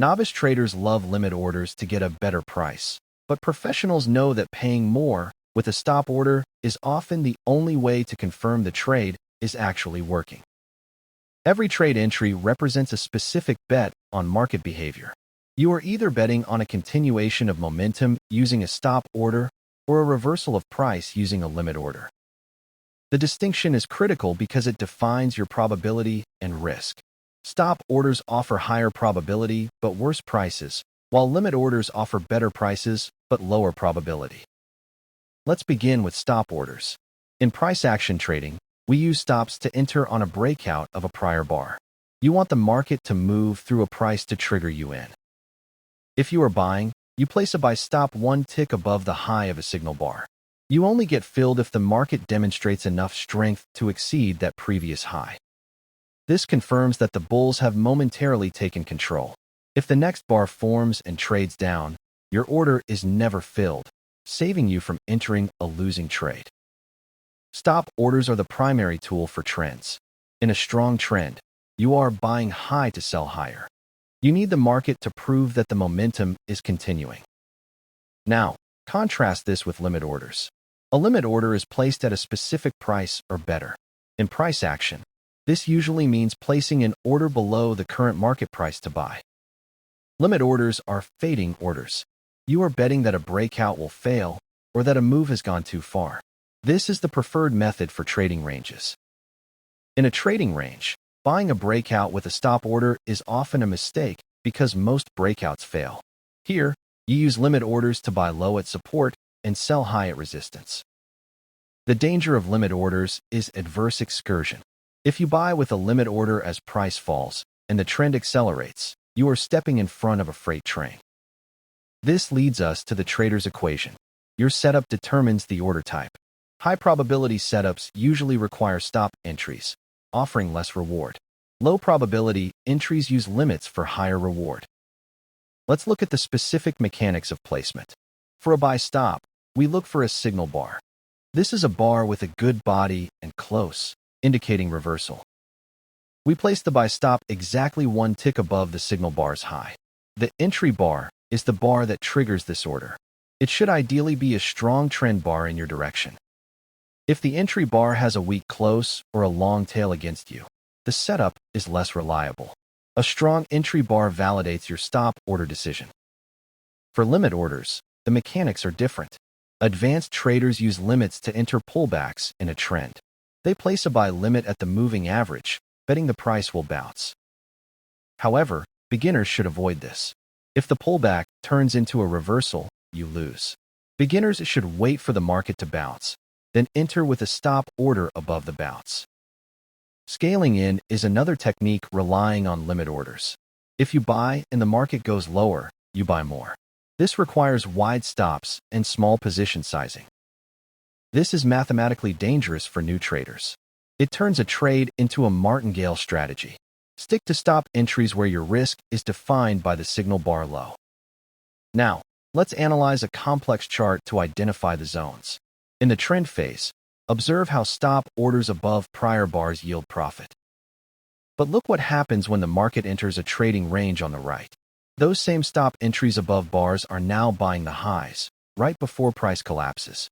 Novice traders love limit orders to get a better price, but professionals know that paying more with a stop order is often the only way to confirm the trade is actually working. Every trade entry represents a specific bet on market behavior. You are either betting on a continuation of momentum using a stop order or a reversal of price using a limit order. The distinction is critical because it defines your probability and risk. Stop orders offer higher probability but worse prices, while limit orders offer better prices but lower probability. Let's begin with stop orders. In price action trading, we use stops to enter on a breakout of a prior bar. You want the market to move through a price to trigger you in. If you are buying, you place a buy stop one tick above the high of a signal bar. You only get filled if the market demonstrates enough strength to exceed that previous high. This confirms that the bulls have momentarily taken control. If the next bar forms and trades down, your order is never filled, saving you from entering a losing trade. Stop orders are the primary tool for trends. In a strong trend, you are buying high to sell higher. You need the market to prove that the momentum is continuing. Now, contrast this with limit orders. A limit order is placed at a specific price or better. In price action, this usually means placing an order below the current market price to buy. Limit orders are fading orders. You are betting that a breakout will fail or that a move has gone too far. This is the preferred method for trading ranges. In a trading range, buying a breakout with a stop order is often a mistake because most breakouts fail. Here, you use limit orders to buy low at support and sell high at resistance. The danger of limit orders is adverse excursion. If you buy with a limit order as price falls and the trend accelerates, you are stepping in front of a freight train. This leads us to the trader's equation. Your setup determines the order type. High probability setups usually require stop entries, offering less reward. Low probability entries use limits for higher reward. Let's look at the specific mechanics of placement. For a buy stop, we look for a signal bar. This is a bar with a good body and close, indicating reversal. We place the buy stop exactly one tick above the signal bar's high. The entry bar is the bar that triggers this order. It should ideally be a strong trend bar in your direction. If the entry bar has a weak close or a long tail against you, the setup is less reliable. A strong entry bar validates your stop order decision. For limit orders, the mechanics are different. Advanced traders use limits to enter pullbacks in a trend. They place a buy limit at the moving average, betting the price will bounce. However, beginners should avoid this. If the pullback turns into a reversal, you lose. Beginners should wait for the market to bounce, then enter with a stop order above the bounce. Scaling in is another technique relying on limit orders. If you buy and the market goes lower, you buy more. This requires wide stops and small position sizing. This is mathematically dangerous for new traders. It turns a trade into a martingale strategy. Stick to stop entries where your risk is defined by the signal bar low. Now, let's analyze a complex chart to identify the zones. In the trend phase, observe how stop orders above prior bars yield profit. But look what happens when the market enters a trading range on the right. Those same stop entries above bars are now buying the highs, right before price collapses.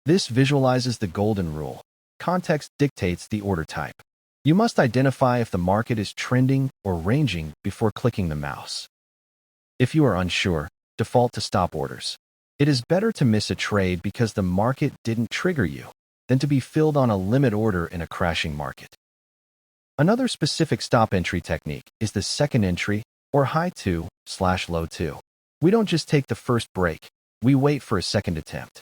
This visualizes the golden rule. Context dictates the order type. You must identify if the market is trending or ranging before clicking the mouse. If you are unsure, default to stop orders. It is better to miss a trade because the market didn't trigger you than to be filled on a limit order in a crashing market. Another specific stop entry technique is the second entry or high 2/low 2. We don't just take the first break, we wait for a second attempt.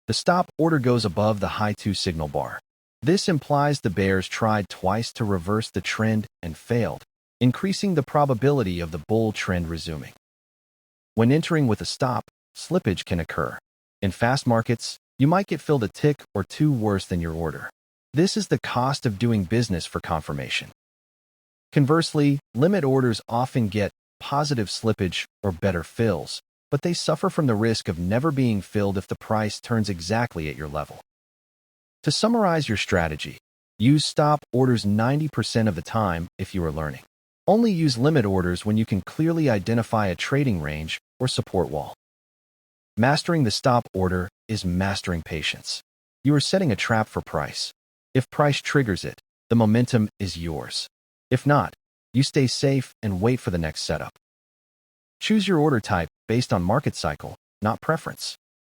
The stop order goes above the high 2 signal bar. This implies the bears tried twice to reverse the trend and failed, increasing the probability of the bull trend resuming. When entering with a stop, slippage can occur. In fast markets, you might get filled a tick or two worse than your order. This is the cost of doing business for confirmation. Conversely, limit orders often get positive slippage or better fills, but they suffer from the risk of never being filled if the price turns exactly at your level. To summarize your strategy, use stop orders 90% of the time if you are learning. Only use limit orders when you can clearly identify a trading range or support wall. Mastering the stop order is mastering patience. You are setting a trap for price. If price triggers it, the momentum is yours. If not, you stay safe and wait for the next setup. Choose your order type based on market cycle, not preference.